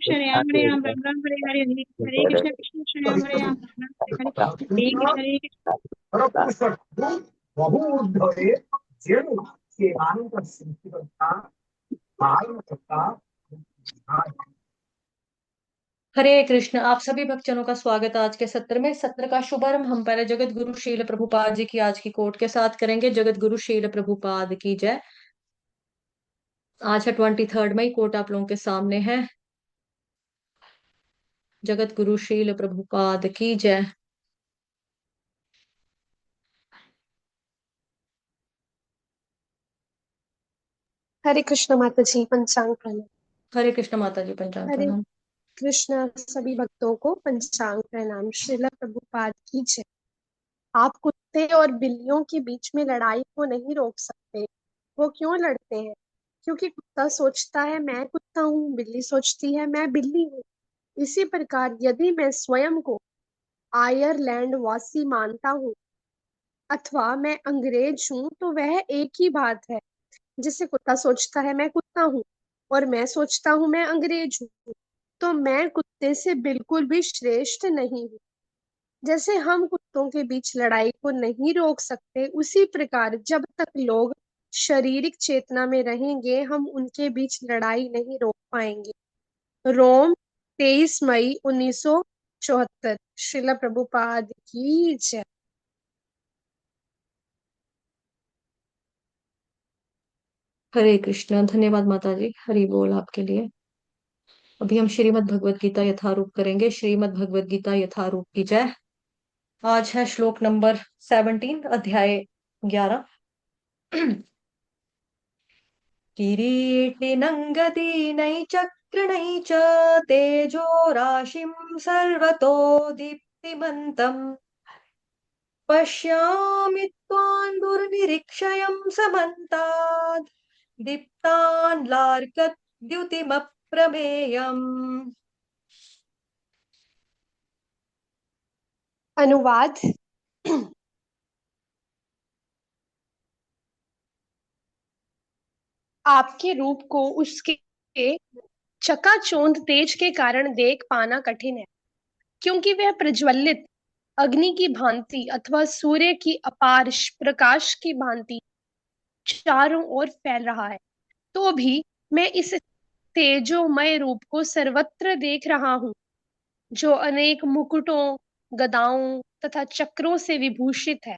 शरयामृयाम राम राम हरे हरे हरे हरे कृष्ण कृष्ण शरयामृयाम राम राम हरे हरे हरे कृष्ण बहु हरे कृष्ण। आप सभी भक्तजनों का स्वागत है आज के सत्र में। सत्र का शुभारंभ हम पहले जगत गुरु शील प्रभुपाद जी की आज की कोट के साथ करेंगे। जगत गुरु शील प्रभुपाद की जय। आज है 23 मई। कोट आप लोगों के सामने है। जगत गुरु शील प्रभुपाद की जय। हरे कृष्ण माता जी, पंचांग प्रणाम। हरे कृष्ण माता जी, पंचांग हरे प्रणाम। कृष्ण सभी भक्तों को पंचांग प्रणाम। श्रील प्रभुपाद की जय। आप कुत्ते और बिल्लियों के बीच में लड़ाई को नहीं रोक सकते। वो क्यों लड़ते हैं? क्योंकि कुत्ता सोचता है मैं कुत्ता हूँ, बिल्ली सोचती है मैं बिल्ली हूँ। इसी प्रकार यदि मैं स्वयं को आयरलैंड वासी मानता हूँ अथवा मैं अंग्रेज हूँ तो वह एक ही बात है। जिसे कुत्ता सोचता है मैं कुत्ता हूँ और मैं सोचता हूँ मैं अंग्रेज हूँ, तो मैं कुत्ते से बिल्कुल भी श्रेष्ठ नहीं हूँ। जैसे हम कुत्तों के बीच लड़ाई को नहीं रोक सकते, उसी प्रकार जब तक लोग शारीरिक चेतना में रहेंगे हम उनके बीच लड़ाई नहीं रोक पाएंगे। रोम 23 मई 1974। श्रील प्रभुपाद की जय। हरे कृष्ण। धन्यवाद माता जी, हरि बोल आपके लिए। अभी हम श्रीमद् भगवद गीता यथारूप करेंगे। श्रीमद् भगवद गीता यथारूप की जय। आज है श्लोक नंबर 17, अध्याय 11। किरीटिनङ्गदीनैः च तेजो राशिं सर्वतो दीप्तिमन्तम् पश्यामि त्वां दुर्निरीक्षयं समन्ताद् दीप्तान्लार्कद्युतिमप्रमेयम्। अनुवाद। आपके रूप को उसके चकाचौंध तेज के कारण देख पाना कठिन है, क्योंकि वह प्रज्वलित अग्नि की भांति अथवा सूर्य की अपार प्रकाश की भांति चारों ओर फैल रहा है। तो भी मैं इस तेजोमय रूप को सर्वत्र देख रहा हूँ, जो अनेक मुकुटों, गदाओं तथा चक्रों से विभूषित है।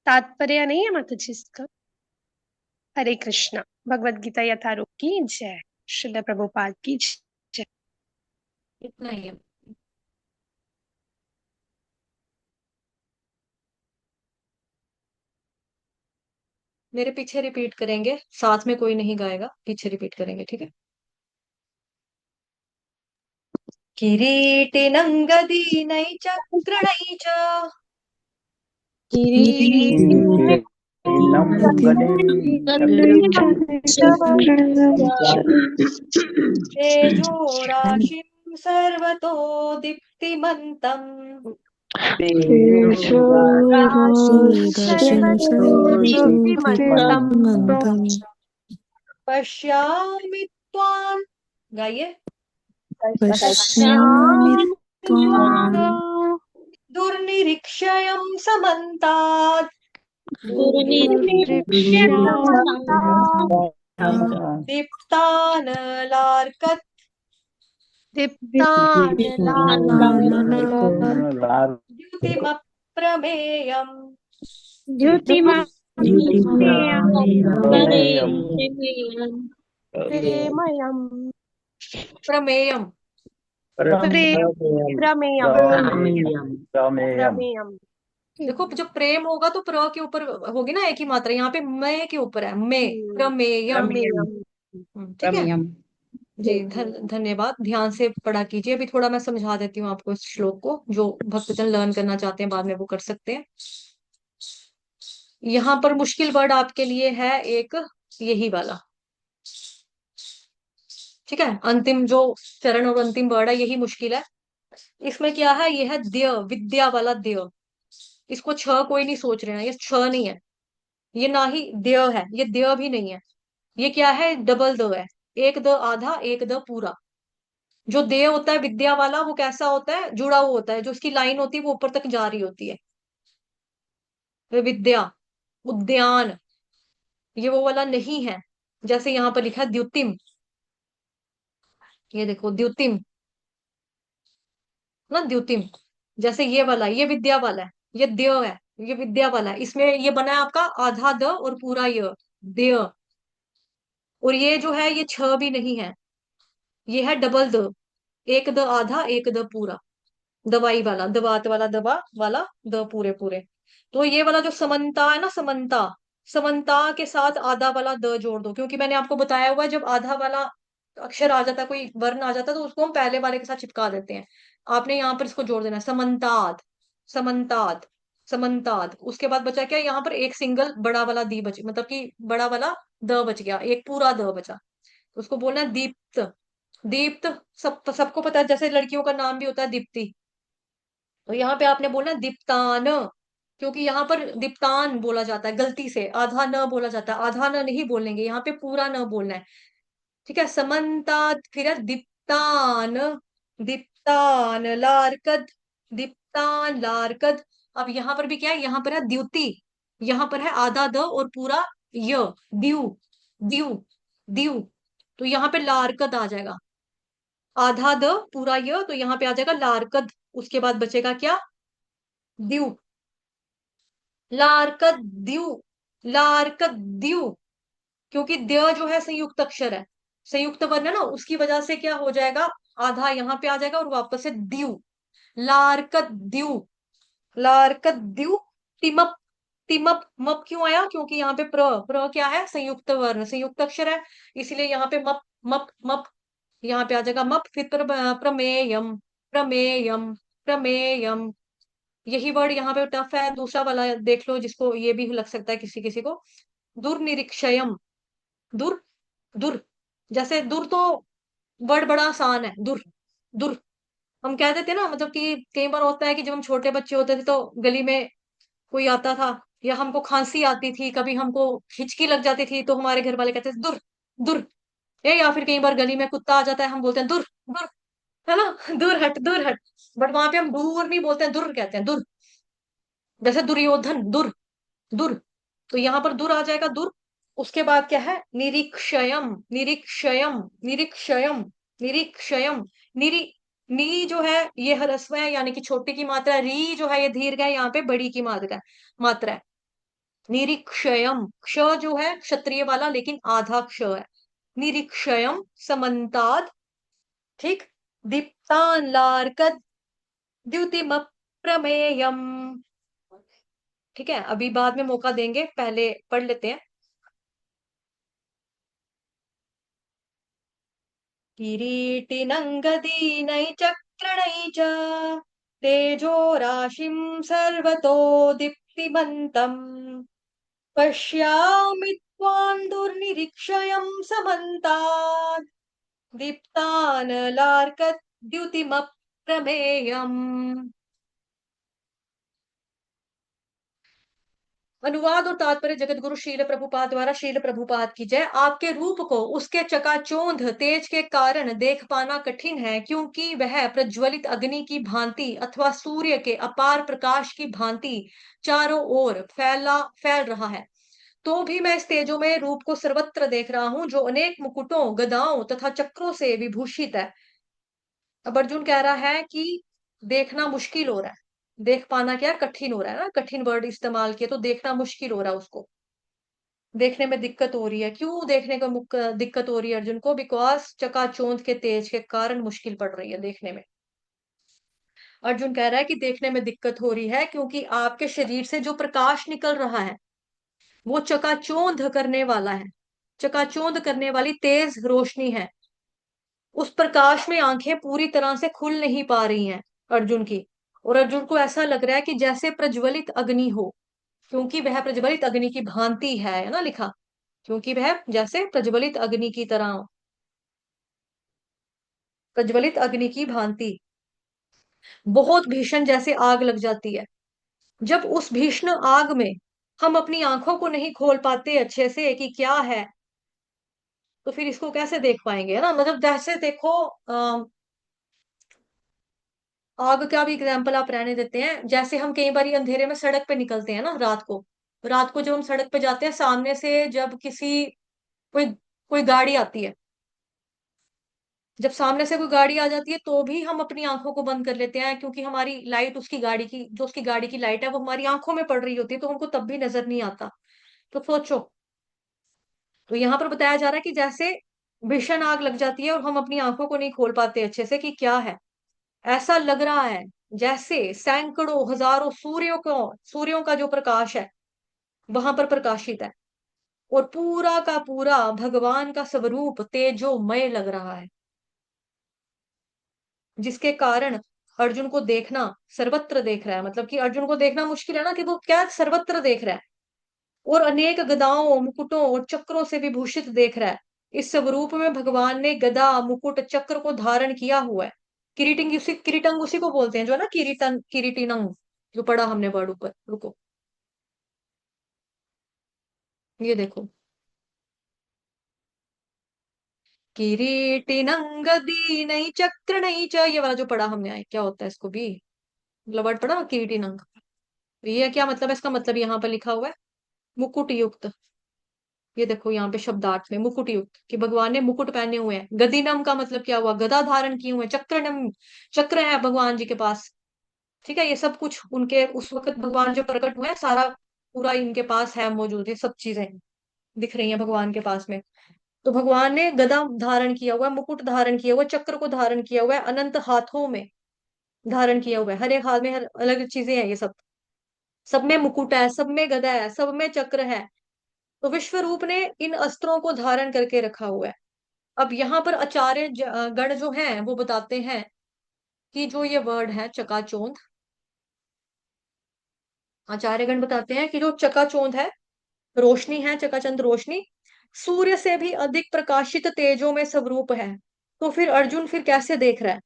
तात्पर्य नहीं है माता जी इसका। हरे कृष्ण। भगवद गीता यथारूप की जय। श्रील प्रभुपाद की जय। इतना ही है। मेरे पीछे रिपीट करेंगे, साथ में कोई नहीं गाएगा, पीछे रिपीट करेंगे, ठीक है। किरीटिनङ्गदीनैश्चक्रणैश्च तेजो राशिं सर्वतो दीप्तिमन्तम् पश्यामि त्वां, गाइए, दुर्निरीक्षयं समन्तात् दीप्तानलार्कत् द्युतिमप्रमेयम्। प्रमेयम्। देखो, जब प्रेम होगा तो प्र के ऊपर होगी ना एक ही मात्रा, यहाँ पे मैं के ऊपर है, मैं प्रमेयम। ठीक है जी। धन्यवाद। ध्यान से पढ़ा कीजिए। अभी थोड़ा मैं समझा देती हूँ आपको इस श्लोक को, जो भक्तजन लर्न करना चाहते हैं बाद में वो कर सकते हैं। यहाँ पर मुश्किल वर्ड आपके लिए है एक, यही वाला, ठीक है। अंतिम जो चरण और अंतिम वर्ड है यही मुश्किल है। इसमें क्या है, यह है द्य, विद्या वाला द्य। इसको छ कोई नहीं सोच रहे हैं, ये छ नहीं है, ये ना ही द्य है, ये द्य भी नहीं है। ये क्या है, डबल द है। एक द आधा, एक द पूरा। जो दे होता है विद्या वाला, वो कैसा होता है, जुड़ा हुआ होता है, जो उसकी लाइन होती है वो ऊपर तक जा रही होती है। विद्या, उद्यान, ये वो वाला नहीं है। जैसे यहाँ पर लिखा है द्युतिम, ये देखो द्युतिम ना, द्युतिम। जैसे ये वाला, ये विद्या वाला है, ये द्य है, ये विद्या वाला है। इसमें ये बना है आपका आधा द और पूरा य, द्य। और ये जो है ये छ भी नहीं है, ये है डबल द, एक द आधा एक द पूरा, दवाई वाला, दवात वाला, दवा वाला, द पूरे पूरे। तो ये वाला जो समन्ता है ना, समन्ता, समन्ता के साथ आधा वाला द जोड़ दो, क्योंकि मैंने आपको बताया हुआ है, जब आधा वाला अक्षर आ जाता है, कोई वर्ण आ जाता है, तो उसको हम पहले वाले के साथ चिपका देते हैं। आपने यहाँ पर इसको जोड़ देना है, समन्ताद, समन्ताद, समन्ताद। उसके बाद बचा क्या, यहाँ पर एक सिंगल बड़ा वाला दी बच, मतलब कि बड़ा वाला द बच गया, एक पूरा द बचा। तो उसको बोलना है दीप्त। दीप्त, सबको पता है, जैसे लड़कियों का नाम भी होता है दीप्ति, तो यहाँ पे आपने बोलना दीप्तान, क्योंकि यहाँ पर दीप्तान बोला जाता है, गलती से आधा न बोला जाता है, आधा न नहीं बोलेंगे यहाँ पे, पूरा न बोलना है। ठीक है, समन्तात, फिर है दीप्तान, दीप्तान लारकद, दीप्तान लारकद। अब यहाँ पर भी क्या है, यहाँ पर है द्युति, यहाँ पर है आधा द और पूरा य, द्यू, द्यू, द्यू। तो यहाँ पे लारकद आ जाएगा, आधा द पूरा य, तो यहाँ पे आ जाएगा लारकद। उसके बाद बचेगा क्या, द्यू, लारकद द्यू, लारकद द्यू। क्योंकि द्य जो है संयुक्त अक्षर है, संयुक्त वर्ण है ना, उसकी वजह से क्या हो जाएगा, आधा यहाँ पे आ जाएगा और वापस से द्यू, लारकद द्यू, लारकद द्यू। तिमप, तिमप, मप क्यों आया, क्योंकि यहाँ पे प्र, प्र क्या है, संयुक्त वर्ण, संयुक्त अक्षर है, इसलिए यहाँ पे मप, मप, मप, यहाँ पे आ जाएगा मप। फिर प्रमेयम, प्रमेयम, प्रमेयम। यही वर्ड यहाँ पे टफ है, दूसरा वाला देख लो, जिसको ये भी लग सकता है किसी किसी को, दुर्निरीक्षयम, दुर, दुर। जैसे दुर तो वर्ड बड़ा आसान है, दुर, दुर। हम कह देते हैं ना, मतलब कि कई बार होता है कि जब हम छोटे बच्चे होते थे तो गली में कोई आता था, या हमको खांसी आती थी, कभी हमको हिचकी लग जाती थी, तो हमारे घर वाले कहते थे दुर, दुर। या फिर कई बार गली में कुत्ता आ जाता है, हम बोलते हैं दुर, दुर, है ना, दूर हट, दूर हट। बट वहां पे हम दूर नहीं बोलते हैं, दुर कहते हैं, दुर। जैसे दुर्योधन, दुर, दुर। तो यहाँ पर दुर आ जाएगा, दुर। उसके बाद क्या है, निरीक्षयम, निरीक्षयम, निरीक्षयम, निरीक्षयम। निरी, नी जो है ये ह्रस्व है, यानी कि छोटे की मात्रा, री जो है ये दीर्घ है, यहाँ पे बड़ी की मात्रा, मात्रा है। निरीक्षयम, क्ष जो है क्षत्रिय वाला, लेकिन आधा क्ष है। निरीक्षयम समन्ताद, ठीक। दीप्तान लार्कद, द्युतिम प्रमेयम। ठीक है, अभी बाद में मौका देंगे, पहले पढ़ लेते हैं। किरीटिनङ्गदीनैः च तेजो राशिं सर्वतो दीप्तिमन्तम् पश्यामि त्वां दुर्निरीक्षयं समन्तात् दीप्तानलार्कद्युतिमप्रमेयम्। अनुवाद और तात्पर्य जगत गुरु शील प्रभुपाद द्वारा। शील प्रभुपाद की जय। आपके रूप को उसके चकाचौंध तेज के कारण देख पाना कठिन है, क्योंकि वह प्रज्वलित अग्नि की भांति अथवा सूर्य के अपार प्रकाश की भांति चारों ओर फैल रहा है। तो भी मैं इस तेजोमय रूप को सर्वत्र देख रहा हूं, जो अनेक मुकुटों, गदाओं तथा चक्रों से विभूषित है। अब अर्जुन कह रहा है कि देखना मुश्किल हो रहा है, देख पाना क्या कठिन हो रहा है ना, कठिन वर्ड इस्तेमाल किया, तो देखना मुश्किल हो रहा है उसको, देखने में दिक्कत हो रही है। क्यों देखने को दिक्कत हो रही है अर्जुन को, बिकॉज चकाचौंध के तेज के कारण मुश्किल पड़ रही है देखने में। अर्जुन कह रहा है कि देखने में दिक्कत हो रही है, क्योंकि आपके शरीर से जो प्रकाश निकल रहा है वो चकाचौंध करने वाला है, चकाचौंध करने वाली तेज रोशनी है। उस प्रकाश में आंखें पूरी तरह से खुल नहीं पा रही हैं अर्जुन की, और अर्जुन को ऐसा लग रहा है कि जैसे प्रज्वलित अग्नि हो, क्योंकि वह प्रज्वलित अग्नि की भांति है ना लिखा, क्योंकि वह जैसे प्रज्वलित अग्नि की तरह, प्रज्वलित अग्नि की भांति बहुत भीषण जैसे आग लग जाती है। जब उस भीषण आग में हम अपनी आंखों को नहीं खोल पाते अच्छे से कि क्या है, तो फिर इसको कैसे देख पाएंगे, है ना। मतलब जैसे देखो आग का भी एग्जाम्पल आप रहने देते हैं। जैसे हम कई बार अंधेरे में सड़क पे निकलते हैं ना रात को जब हम सड़क पे जाते हैं, सामने से जब कोई कोई गाड़ी आती है, जब सामने से कोई गाड़ी आ जाती है तो भी हम अपनी आंखों को बंद कर लेते हैं, क्योंकि हमारी लाइट उसकी गाड़ी की लाइट है वो हमारी आंखों में पड़ रही होती है, तो हमको तब भी नजर नहीं आता। तो सोचो, तो यहाँ पर बताया जा रहा है कि जैसे भीषण आग लग जाती है और हम अपनी आंखों को नहीं खोल पाते अच्छे से कि क्या है, ऐसा लग रहा है जैसे सैकड़ों हजारों सूर्यों का जो प्रकाश है वहां पर प्रकाशित है, और पूरा का पूरा भगवान का स्वरूप तेजोमय लग रहा है, जिसके कारण अर्जुन को देखना, सर्वत्र देख रहा है, मतलब कि अर्जुन को देखना मुश्किल है ना, कि वो क्या सर्वत्र देख रहा है, और अनेक गदाओं मुकुटों और चक्रों से विभूषित देख रहा है। इस स्वरूप में भगवान ने गदा मुकुट चक्र को धारण किया हुआ है। किरीटंग उसी को बोलते हैं जो है ना, किरीटिनंग, जो पढ़ा हमने वर्ड ऊपर, रुको ये देखो, किरीटिनंग दी नहीं चक्र नहीं च, ये वाला जो पढ़ा हमने आए, क्या होता है इसको भी, मतलब वर्ड पढ़ा किरीटिनंग, ये क्या मतलब है, इसका मतलब यहाँ पर लिखा हुआ है मुकुट युक्त। ये देखो यहाँ पे शब्दार्थ में मुकुट युक्त, कि भगवान ने मुकुट पहने हुए हैं। गदिनम का मतलब क्या हुआ, गदा धारण किए हुए हैं। चक्रनम, चक्र है भगवान जी के पास। ठीक है, ये सब कुछ उनके उस वक्त भगवान जो प्रकट हुए हैं, सारा पूरा इनके पास है, मौजूद है, सब चीजें दिख रही हैं भगवान के पास में। तो भगवान ने गदा धारण किया हुआ है, मुकुट धारण किया हुआ है, चक्र को धारण किया हुआ है, अनंत हाथों में धारण किया हुआ है, हर एक हाथ में हर अलग चीजें हैं, ये सब, सब में मुकुट है, सब में गदा है, सब में चक्र है। तो विश्व रूप ने इन अस्त्रों को धारण करके रखा हुआ है। अब यहाँ पर आचार्य गण जो हैं वो बताते हैं कि जो ये वर्ड है चकाचौंध, आचार्य गण बताते हैं कि जो चकाचौंध है, रोशनी है, चकाचंद रोशनी, सूर्य से भी अधिक प्रकाशित तेजों में स्वरूप है। तो फिर अर्जुन फिर कैसे देख रहा है,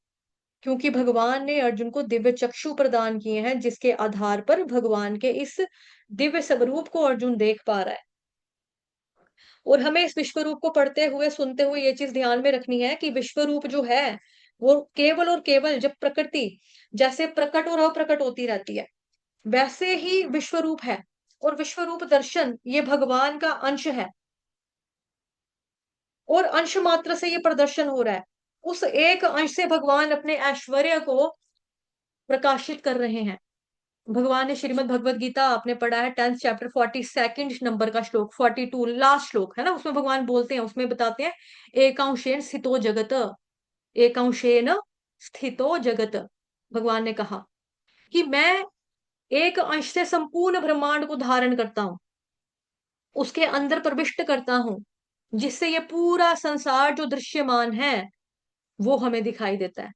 क्योंकि भगवान ने अर्जुन को दिव्य चक्षु प्रदान किए हैं, जिसके आधार पर भगवान के इस दिव्य स्वरूप को अर्जुन देख पा रहा है। और हमें इस विश्व रूप को पढ़ते हुए सुनते हुए ये चीज ध्यान में रखनी है कि विश्व रूप जो है वो केवल और केवल जब प्रकृति जैसे प्रकट और अप्रकट होती रहती है, वैसे ही विश्व रूप है। और विश्व रूप दर्शन ये भगवान का अंश है, और अंश मात्र से ये प्रदर्शन हो रहा है। उस एक अंश से भगवान अपने ऐश्वर्य को प्रकाशित कर रहे हैं। भगवान ने श्रीमद् भगवत गीता आपने पढ़ा है, 10th चैप्टर 42 नंबर का श्लोक, 42 लास्ट श्लोक है ना, उसमें भगवान बोलते हैं, उसमें बताते हैं, एकांशेन स्थितो जगत, एकांशेन स्थितो जगत। भगवान ने कहा कि मैं एक अंश से संपूर्ण ब्रह्मांड को धारण करता हूं, उसके अंदर प्रविष्ट करता हूं, जिससे ये पूरा संसार जो दृश्यमान है वो हमें दिखाई देता है।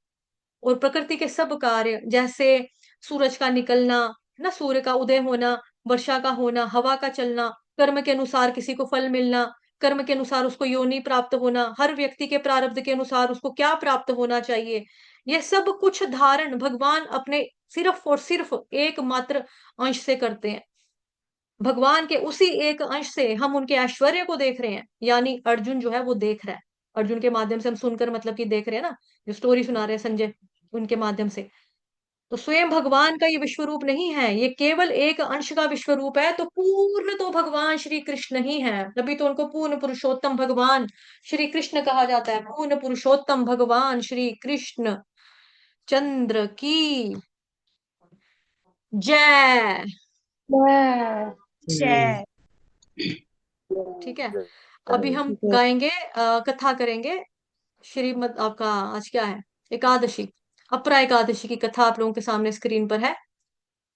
और प्रकृति के सब कार्य, जैसे सूरज का निकलना, ना सूर्य का उदय होना, वर्षा का होना, हवा का चलना, कर्म के अनुसार किसी को फल मिलना, कर्म के अनुसार उसको योनि प्राप्त होना, हर व्यक्ति के प्रारब्ध के अनुसार उसको क्या प्राप्त होना चाहिए, ये सब कुछ धारण भगवान अपने सिर्फ और सिर्फ एकमात्र अंश से करते हैं। भगवान के उसी एक अंश से हम उनके ऐश्वर्य को देख रहे हैं, यानी अर्जुन जो है वो देख रहा है। अर्जुन के माध्यम से हम सुनकर मतलब कि देख रहे हैं ना, जो स्टोरी सुना रहे हैं संजय, उनके माध्यम से। तो स्वयं भगवान का ये विश्व रूप नहीं है, ये केवल एक अंश का विश्व रूप है। तो पूर्ण तो भगवान श्री कृष्ण ही है, तभी तो उनको पूर्ण पुरुषोत्तम भगवान श्री कृष्ण कहा जाता है। पूर्ण पुरुषोत्तम भगवान श्री कृष्ण चंद्र की जय। जय। ठीक है, अभी हम गाएंगे, कथा करेंगे श्रीमद, आपका आज क्या है, एकादशी, अपरा एकादशी की कथा आप लोगों के सामने स्क्रीन पर है।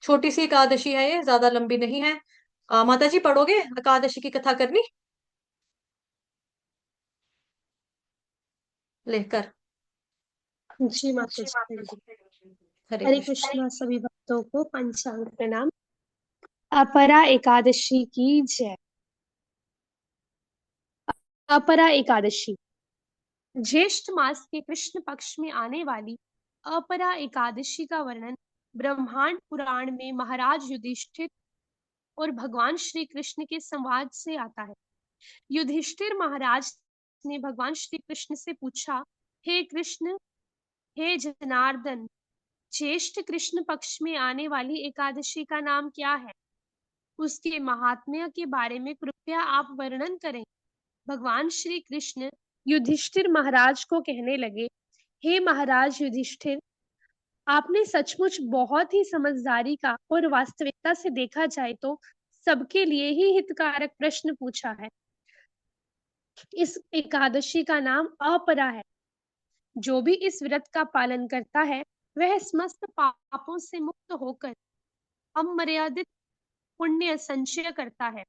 छोटी सी एकादशी है ये, ज्यादा लंबी नहीं है। माता जी पढ़ोगे एकादशी की कथा करनी, लेकर। जी माता जी। हरे हरे कृष्ण। कृष्णा, सभी भक्तों को पंचांग प्रणाम। अपरा एकादशी की जय। अपरा एकादशी ज्येष्ठ मास के कृष्ण पक्ष में आने वाली अपरा एकादशी का वर्णन ब्रह्मांड पुराण में महाराज युधिष्ठिर और भगवान श्री कृष्ण के संवाद से आता है। युधिष्ठिर महाराज ने भगवान श्री कृष्ण से पूछा, हे कृष्ण, हे जनार्दन, ज्येष्ठ कृष्ण पक्ष में आने वाली एकादशी का नाम क्या है? उसके महात्म्य के बारे में कृपया आप वर्णन करें। भगवान श्री कृष्ण युधिष्ठिर महाराज को कहने लगे, हे महाराज युधिष्ठिर, आपने सचमुच बहुत ही समझदारी का और वास्तविकता से देखा जाए तो सबके लिए ही हितकारक प्रश्न पूछा है। इस एकादशी का नाम अपरा है। जो भी इस व्रत का पालन करता है वह समस्त पापों से मुक्त होकर अमर्यादित पुण्य संचय करता है।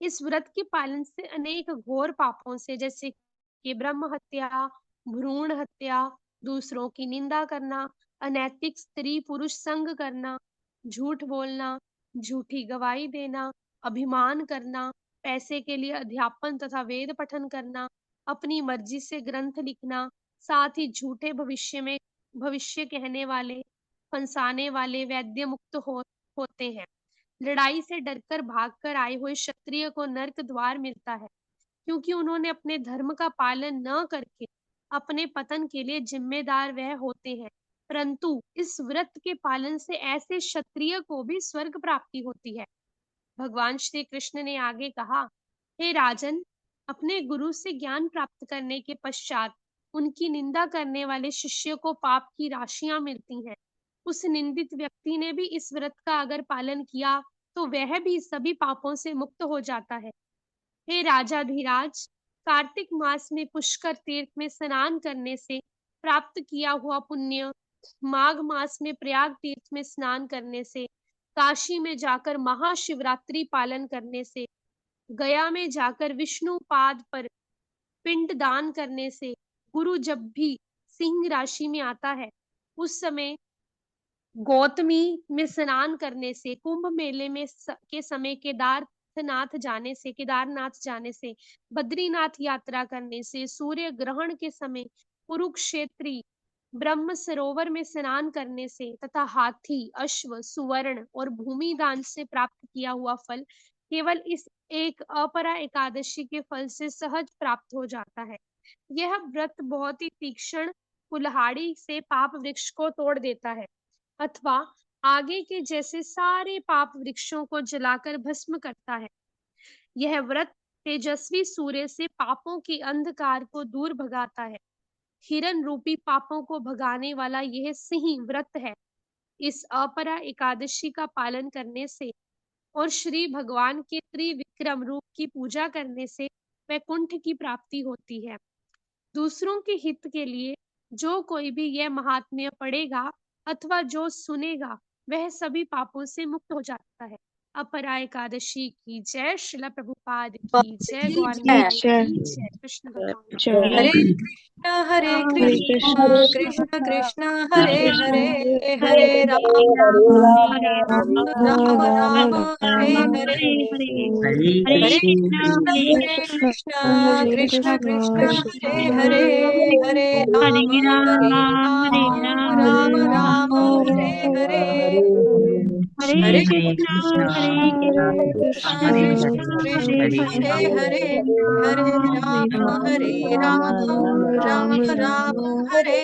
इस व्रत के पालन से अनेक घोर पापों से, जैसे कि ब्रह्म हत्या, भ्रूण हत्या, दूसरों की निंदा करना, अनैतिक स्त्री पुरुष संग करना, झूठ बोलना, झूठी गवाही देना, अभिमान करना, पैसे के लिए अध्यापन तथा वेद पठन करना, अपनी मर्जी से ग्रंथ लिखना, साथ ही झूठे भविष्य कहने वाले, फंसाने वाले वैद्य मुक्त होते हैं। लड़ाई से डरकर भागकर आए हुए क्षत्रिय को नर्क द्वार मिलता है, क्योंकि उन्होंने अपने धर्म का पालन न करके अपने पतन के लिए जिम्मेदार वह होते हैं। परंतु इस व्रत के पालन से ऐसे क्षत्रिय को भी स्वर्ग प्राप्ति होती है। भगवान श्री कृष्ण ने आगे कहा, हे राजन, अपने गुरु से ज्ञान प्राप्त करने के पश्चात उनकी निंदा करने वाले शिष्य को पाप की राशियां मिलती हैं। उस निंदित व्यक्ति ने भी इस व्रत का अगर पालन किया तो वह भी सभी पापों से मुक्त हो जाता है। हे राजा धीराज, कार्तिक मास में पुष्कर तीर्थ में स्नान करने से प्राप्त किया हुआ पुण्य, माघ मास में प्रयाग तीर्थ में स्नान करने से, काशी में जाकर महाशिवरात्रि पालन करने से, गया में जाकर विष्णु पाद पर पिंड दान करने से, गुरु जब भी सिंह राशि में आता है उस समय गौतमी में स्नान करने से, कुंभ मेले में के समय केदारनाथ जाने से, बद्रीनाथ यात्रा करने से, सूर्य ग्रहण के समय कुरुक्षेत्री ब्रह्म सरोवर में स्नान करने से तथा हाथी, अश्व, सुवर्ण और भूमि दान से प्राप्त किया हुआ फल केवल इस एक अपरा एकादशी के फल से सहज प्राप्त हो जाता है। यह व्रत बहुत ही तीक्ष्ण कुल्हाड़ी से पाप वृक्ष को तोड़ देता है, अथवा आगे के जैसे सारे पाप वृक्षों को जलाकर भस्म करता है। यह व्रत तेजस्वी सूर्य से पापों के अंधकार को दूर भगाता है। हिरण रूपी पापों को भगाने वाला यह सिंह व्रत है। इस अपरा एकादशी का पालन करने से और श्री भगवान के त्रिविक्रम रूप की पूजा करने से वैकुंठ की प्राप्ति होती है। दूसरों के हित के लिए जो कोई भी यह महात्म्य पढ़ेगा अथवा जो सुनेगा वह सभी पापों से मुक्त हो जाता है। अपरा एकादशी की जय। श्रील प्रभुपाद की जय। ग्वाल की जय। कृष्ण भगवान। हरे कृष्णा कृष्ण कृष्ण हरे हरे, हरे राम राम राम हरे हरे, हरे कृष्णा कृष्ण कृष्ण हरे हरे, हरे राम राम राम हरे हरे, हरे कृष्णा कृष्ण कृष्ण हरे हरे, हरे राम राम राम हरे